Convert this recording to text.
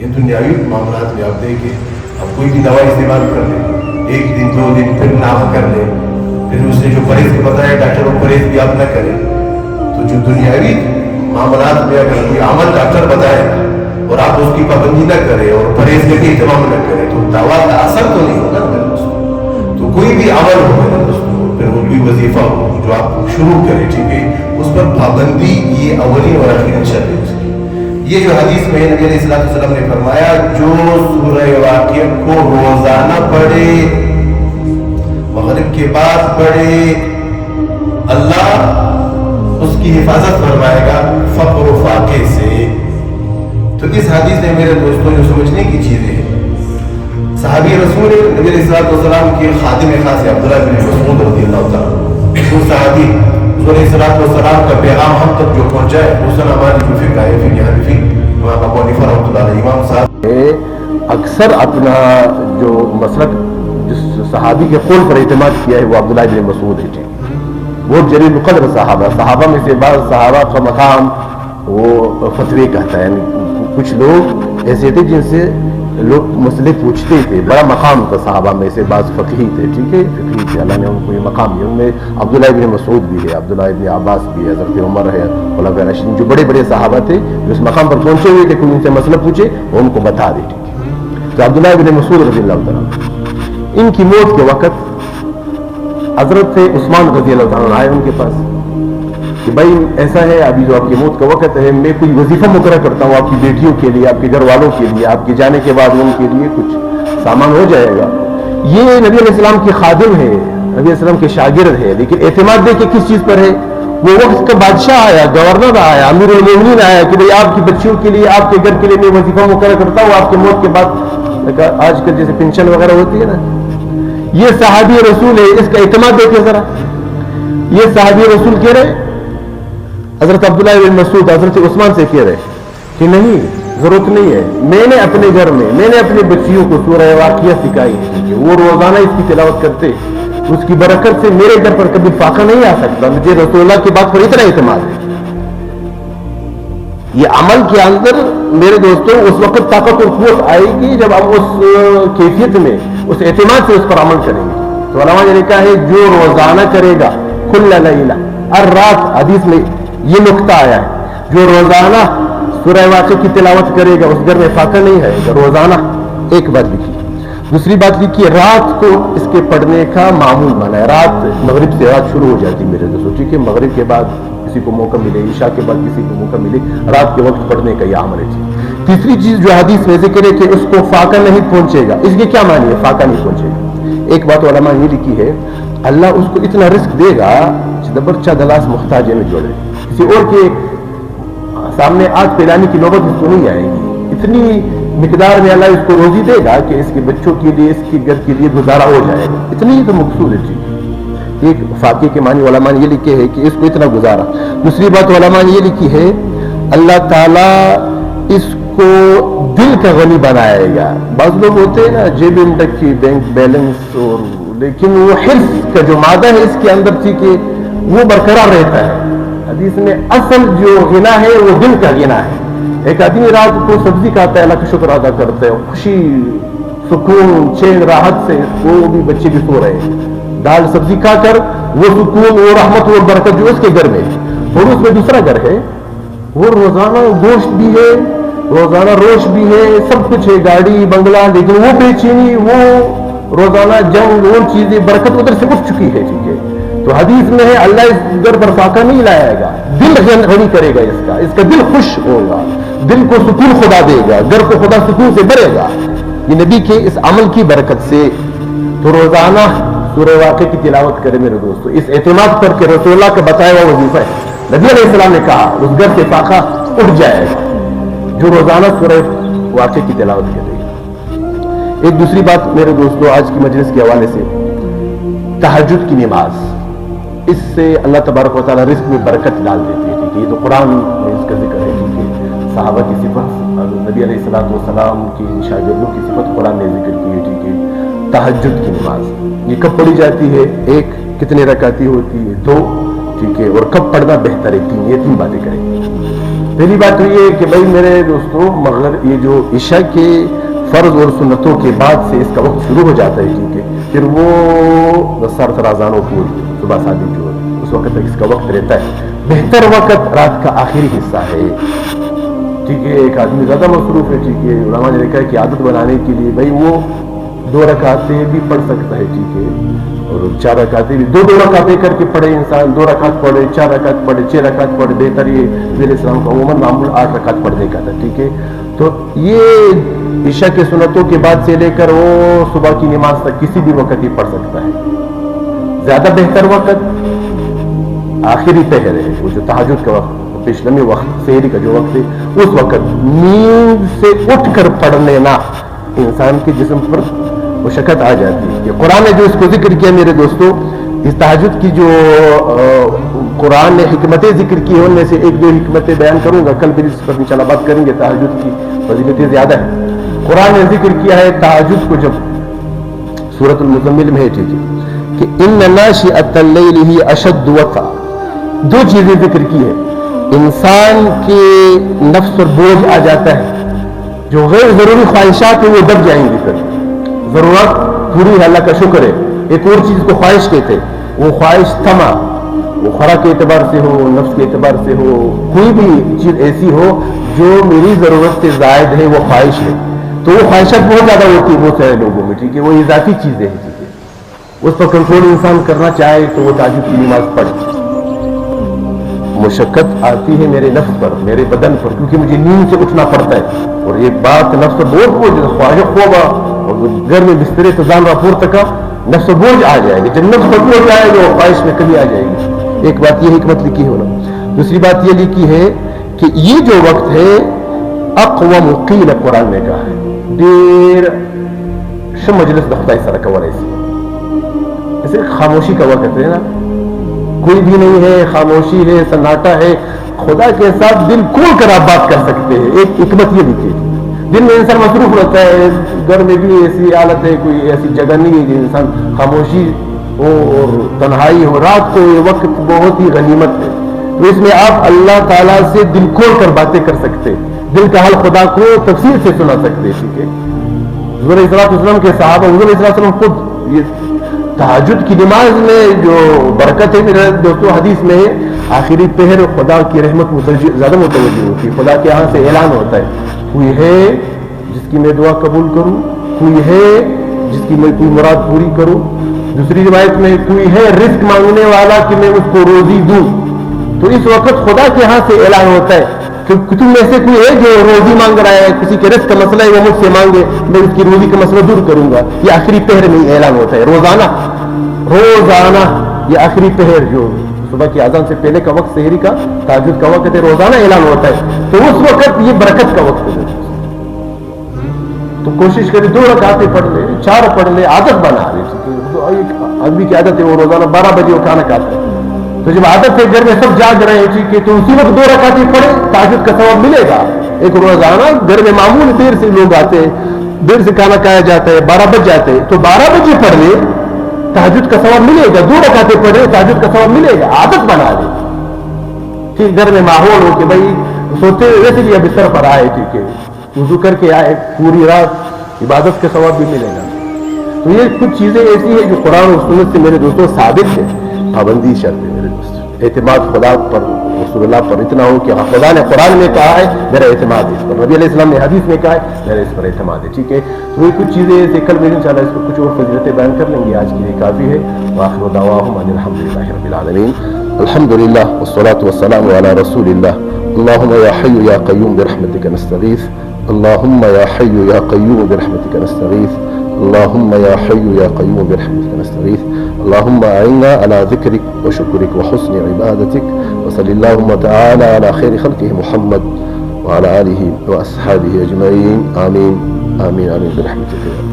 یہ دنیاوی معاملات میں آپ دیکھیں، اب کوئی بھی دوا استعمال کر لے، 1 دن 2 دن پھر نہ کر لے، پھر اس نے جو پرہیز کے بتایا ڈاکٹر وہ پرہیز بھی آپ نہ کریں، تو جو دنیاوی معاملات میں اگر کوئی عمل ڈاکٹر بتائے اور آپ اس کی پابندی نہ کریں اور پرہیز کے بھی اہتمام نہ کریں تو دوا کا اثر تو نہیں ہوگا میرے دوستوں۔ تو کوئی بھی عمل ہو میرے دوستوں، پھر وہ بھی وظیفہ ہو جو آپ شروع کریں، ٹھیک ہے، اس پر پابندی یہ اولین اور آخری شرط ہے اس کی۔ یہ جو حدیث میں نبی علیہ السلام نے فرمایا جو سورہ واقعہ کو روزانہ پڑھے، مغرب کے بعد پڑھے، اللہ اس کی حفاظت فرمائے گا فقر و فاقے سے۔ تو اس حدیث میں میرے دوستوں جو سمجھنے کی چیزیں ہیں، صحابی رسول نبی علیہ السلام کے خادم خاص عبداللہ بن مسعود رضی اللہ تعالیٰ، وہ صحابی علیہ السلام کا پیغام ہم تک جو پہنچا ہے، اس نے ہماری جو فقہ ہے، فقہ حنفی، امام ابو حنیفہ رحمۃ اللہ علیہ، امام صاحب اکثر اپنا جو مسلک جس صحابی کے قول پر اعتماد کیا ہے وہ عبداللہ بن مسعود ہے، وہ جلیل القدر صحابہ میں سے بعض صحابہ کا مقام وہ فتوی کہتا ہے، یعنی کچھ لوگ ایسے تھے جن سے لوگ مسئلے پوچھتے تھے، بڑا مقام تھا صحابہ میں سے، بعض فقیہ تھے، ٹھیک ہے، فقیہ تھے، اللہ نے ان کو یہ مقام دیا، ان میں عبداللہ بن مسعود بھی ہے، عبداللہ بن عباس بھی ہے، حضرت عمر ہے، خلفائے راشدین، جو بڑے بڑے صحابہ تھے جو اس مقام پر پہنچے ہوئے کہ کوئی ان سے مسئلہ پوچھے وہ ان کو بتا دے، ٹھیک ہے۔ تو عبداللہ بن مسعود رضی اللہ تعالیٰ، ان کی موت کے وقت حضرت عثمان رضی اللہ تعالیٰ آئے ان کے پاس کہ بھائی ایسا ہے، ابھی جو آپ کی موت کا وقت ہے، میں کوئی وظیفہ مقرر کرتا ہوں آپ کی بیٹیوں کے لیے، آپ کے گھر والوں کے لیے، آپ کے جانے کے بعد ان کے لیے کچھ سامان ہو جائے گا۔ یہ نبی علیہ السلام کے خادم ہے، نبی علیہ السلام کے شاگرد ہے، لیکن اعتماد دے کے کس چیز پر ہے؟ وہ وقت کا بادشاہ آیا، گورنر آیا، امیر المومنین آیا کہ بھائی آپ کی بچیوں کے لیے، آپ کے گھر کے لیے میں وظیفہ مقرر کرتا ہوں آپ کی موت کے بعد، آج کل جیسے پینشن وغیرہ ہوتی ہے نا، یہ صحابی رسول ہے، اس کا اعتماد دیکھیں ذرا، یہ صحابی رسول کہہ رہے حضرت عبداللہ بن مسعود حضرت عثمان سے کہہ رہے کہ نہیں، ضرورت نہیں ہے، میں نے اپنے گھر میں نے اپنی بچیوں کو سورہ واقعہ سکھائی ہے، وہ روزانہ اس کی تلاوت کرتے، اس کی برکت سے میرے گھر پر کبھی فاقہ نہیں آ سکتا، مجھے رسول اللہ کی بات پر اتنا اعتماد ہے۔ یہ عمل کے اندر میرے دوستوں اس وقت طاقت اور قوت آئے گی جب ہم اس کیفیت میں، اس اعتماد سے اس پر عمل کریں گے۔ تو علماء نے کہا ہے جو روزانہ کرے گا، کل لیلہ، ہر رات، حدیث میں یہ نقطہ آیا ہے، جو روزانہ سورہ واقعہ کی تلاوت کرے گا اس گھر میں فاقہ نہیں ہے گا، روزانہ۔ ایک بات لکھی، دوسری بات لکھی، رات کو اس کے پڑھنے کا معمول بنا ہے، رات مغرب سے رات شروع ہو جاتی میرے دوستوں، ٹھیک ہے، مغرب کے بعد کسی کو موقع ملے، عشاء کے بعد کسی کو موقع ملے، رات کے وقت پڑھنے کا یہ عمل ہے۔ تیسری چیز جو حدیث میں ذکر ہے کہ اس کو فاقہ نہیں پہنچے گا، اس کے کیا معنی ہے فاقہ نہیں پہنچے گا؟ ایک بات علماء نے لکھی ہے، اللہ اس کو اتنا رزق دے گا دبرچہ دلاس محتاج میں جوڑے، کسی اور کے سامنے آگ پھیلانے کی نوبت اس کو نہیں آئے گی، اتنی مقدار میں اللہ اس کو روزی دے گا کہ اس کے بچوں کے لیے، اس کے گھر کے لیے گزارا ہو جائے گا، اتنی ہی تو مقصود ہے چیز۔ ایک فاقے کے معنی علماء نے یہ لکھے ہے کہ اس کو اتنا گزارا۔ دوسری بات علماء نے یہ لکھی ہے اللہ تعالیٰ اس کو دل کا غنی بنائے گا۔ بعض لوگ ہوتے ہیں نا جیب میں رکھی بینک بیلنس، اور لیکن وہ حرص کا جو مادہ ہے اس کے اندر تھی کہ وہ برقرار رہتا ہے۔ حدیث میں اصل جو غنا ہے وہ دل کا غنا ہے۔ ایک آدمی رات کو سبزی کھاتا ہے، اللہ کا شکر ادا کرتا ہے، خوشی، سکون، چین، راحت سے، وہ بھی بچے بھی سو رہے ہیں، دال سبزی کھا کر وہ سکون، وہ رحمت، وہ برکت جو اس کے گھر میں ہے، اور اس میں دوسرا گھر ہے، وہ روزانہ گوشت بھی ہے، روزانہ روش بھی ہے، سب کچھ ہے، گاڑی بنگلہ، لیکن وہ بے چینی، وہ روزانہ جنگ، وہ چیزیں، برکت ادھر سے اٹھ چکی ہے، ٹھیک ہے۔ تو حدیث میں ہے اللہ اس گھر پر فاقہ نہیں لائے گا، دل غنی کرے گا، اس کا دل خوش ہوگا، دل کو سکون خدا دے گا، گھر کو خدا سکون سے بھرے گا، یہ نبی کے اس عمل کی برکت سے۔ تو روزانہ سورہ واقعہ کی تلاوت کرے میرے دوستو، اس اعتماد کر کے رسول اللہ کا بتایا ہوا وظیفہ ہے، نبی علیہ السلام نے کہا اس گھر سے فاقہ اٹھ جائے گا جو روزانہ سورہ واقعہ کی تلاوت کرے گا۔ ایک دوسری بات میرے دوستو آج کی مجلس کے حوالے سے، تہجد کی نماز، اس سے اللہ تبارک و تعالیٰ رزق میں برکت ڈال دیتے ہیں، ٹھیک ہے، یہ تو قرآن میں اس کا ذکر ہے، ٹھیک ہے، صحابہ کی صفت، نبی علیہ السلام کی شاگردوں کی صفت قرآن نے ذکر کی ہے، ٹھیک ہے۔ تہجد کی نماز یہ کب پڑھی جاتی ہے؟ ایک، کتنے رکعتیں ہوتی ہے؟ 2، ٹھیک ہے، اور کب پڑھنا بہتر ہے؟ 3، یہ 3 باتیں کریں گے۔ پہلی بات تو یہ ہے کہ بھائی میرے دوستوں، مگر یہ جو عشاء کے فرض اور سنتوں کے بعد سے اس کا وقت شروع ہو جاتا ہے، ٹھیک ہے، پھر وہ سر اذانوں کو صبح صادق جو ہے اس وقت تک اس کا وقت رہتا ہے. بہتر وقت رات کا آخری حصہ ہے، ٹھیک ہے. ایک آدمی زیادہ مصروف ہے، ٹھیک ہے، علماء نے لکھا ہے کہ عادت بنانے کے لیے بھائی وہ 2 رکعتیں بھی پڑھ سکتا ہے، ٹھیک ہے، اور 4 رکعتیں بھی 2 رکعتیں کر کے پڑھے انسان، 2 رکعت پڑھے، 4 رکعت پڑھے، 6 رکعت پڑھے. بہتر یہ نبی علیہ السلام کا عموماً معمول 8 رکعت پڑھنے کا تھا، ٹھیک ہے. تو یہ عشاء کے سنتوں کے بعد سے لے کر وہ صبح کی نماز تک کسی بھی وقت ہی پڑھ سکتا ہے. زیادہ بہتر وقت آخری پہر ہے، وہ جو تہجد کا وقت، پیشلمی وقت، سحری کا جو وقت ہے، اس وقت نیند سے اٹھ کر پڑھنے نہ انسان کے جسم پر مشقت آ جاتی ہے. کہ قرآن نے جو اس کو ذکر کیا میرے دوستوں، اس تہجد کی جو قرآن نے حکمتیں ذکر کی ان میں سے 1-2 حکمتیں بیان کروں گا. کل بھی اس پر انشاءاللہ بات کریں گے. تہجد کی فضیلتیں زیادہ ہیں. قرآن نے ذکر کیا ہے تہجد کو جب سورۃ المزمل میں ہے، ٹھیک ہے، کہ ان ناشئۃ اللیل ہی اشد وطئا. 2 چیزیں ذکر کی ہے. انسان کے نفس پر بوجھ آ جاتا ہے، جو غیر ضروری خواہشات ہیں وہ دب جائیں گی، پھر ضرورت پوری ہے، اللہ کا شکر ہے. ایک اور چیز کو خواہش کہتے، وہ خواہش تھما، وہ خوراک کے اعتبار سے ہو، نفس کے اعتبار سے ہو، کوئی بھی چیز ایسی ہو جو میری ضرورت سے زائد ہے، وہ خواہش ہے. تو وہ خواہشات بہت زیادہ ہوتی ہے بہت سارے لوگوں میں، ٹھیک ہے، وہ اضافی چیزیں ہیں، ٹھیک ہے. اس پر کنٹرول انسان کرنا چاہے تو وہ تہجد کی نماز پڑھے. مشقت آتی ہے میرے نفس پر، میرے بدن پر، کیونکہ مجھے نیند سے اٹھنا پڑتا ہے. اور یہ بات نفس پر بہت بوجھ، خواہش خوبا اور گھر میں بسترے تو جان راپور تک نفس پر بوجھ آ جائے گا. جب نفس پر بوجھ آئے گا وہ خواہش میں کمی آ جائے گی. ایک بات یہ حکمت لکھی ہونا. دوسری بات یہ لکھی ہے کہ یہ جو وقت ہے اقوم قیل، قرآن نے کہا ہے دیر شم مجلس دختا سر کا ورائسی، ایسے خاموشی کا وقت ہے نا، کوئی بھی نہیں ہے، خاموشی ہے، سناٹا ہے، خدا کے ساتھ دل کھول کر آپ بات کر سکتے ہیں. ایک حکمت یہ لکھی ہے. دن میں انسان مصروف رہتا ہے، گھر میں بھی ایسی حالت ہے، کوئی ایسی جگہ نہیں ہے کہ انسان خاموشی ہو اور تنہائی ہو. رات کو یہ وقت بہت ہی غنیمت ہے. تو اس میں آپ اللہ تعالیٰ سے دل کھول کر باتیں کر سکتے، دل کا حال خدا کو تفصیل سے سنا سکتے، ٹھیک ہے. حضور علیہ السلام کے صحابہ، حضور علیہ السلام خود یہ تہجد کی نماز میں جو برکت ہے میرے دوستوں، حدیث میں ہے آخری پہر خدا کی رحمت زیادہ متوجہ ہوتی ہے. خدا کے یہاں سے اعلان ہوتا ہے کوئی ہے جس کی میں دعا قبول کروں، کوئی ہے جس کی میں کوئی مراد پوری کروں. دوسری روایت میں کوئی ہے رزق مانگنے والا کہ میں اس کو روزی دوں. تو اس وقت خدا کے یہاں سے اعلان ہوتا ہے کہ تم میں سے کوئی ہے جو روزی مانگ رہا ہے، کسی کے رزق کا مسئلہ ہے وہ مجھ سے مانگے، میں اس کی روزی کا مسئلہ دور کروں گا. یہ آخری پہر میں اعلان ہوتا ہے. روزانہ یہ آخری پہر جو صبح کی اذان سے پہلے کا وقت، سحری کا، تہجد کا وقت ہے، روزانہ اعلان ہوتا ہے. تو اس وقت یہ برکت کا وقت ہے. تو کوشش کرے 2 رکعتیں پڑھ لے، 4 پڑھ لے، عادت بنا لے. آدمی کی عادت ہے وہ روزانہ 12 بجے وہ کھانا کھاتا ہے. تو جب عادت ہے گھر میں سب جاگ رہے ہیں، ٹھیک ہے، تو اسی وقت 2 رکعتیں پڑھے، تہجد کا ثواب ملے گا. ایک روزانہ گھر میں معمول دیر سے لوگ آتے ہیں، دیر سے کھانا کھایا جاتا ہے، 12 بج جاتے ہیں، تو 12 بجے پڑھ لے، تہجد کا ثواب ملے گا. 2 رکعتیں پڑھے، تہجد کا ثواب ملے گا. عادت بنا لے. ٹھیک، گھر میں ماحول ہو کہ بھائی سوتے ویسے بھی بستر پر آئے، ٹھیک ہے، وضو کر کے آئے، پوری رات عبادت کا ثواب بھی ملے گا. تو یہ کچھ چیزیں ایسی ہیں جو قرآن و سنت سے میرے دوستوں ثابت ہے. پابندی شرط ہے میرے دوست. اعتماد خدا پر، رسول اللہ پر اتنا ہو کہ خدا نے قرآن میں کہا ہے میرا اعتماد ہے اس پر، نبی علیہ السلام نے حدیث میں کہا ہے میرا اس پر اعتماد ہے. ٹھیک ہے، تو یہ کچھ چیزیں ایسے کل میں انشاءاللہ اس کو کچھ اور فضیلتیں بیان کر لیں گے. آج کے لیے کافی ہے. وآخر دعواہم ان الحمدللہ رب العالمین. الحمدللہ والصلاة والسلام علی رسول اللہ. اللہم یا حی یا قیوم برحمتک نستغیث. اللہم یا حی یا قیوم برحمتک نستغیث. اللهم يا حي يا قيوم برحمتك نستغيث. اللهم أعنا على ذكرك وشكرك وحسن عبادتك. وصل اللهم تعالى على خير خلقه محمد وعلى آله وأصحابه أجمعين. آمين آمين آمين برحمتك.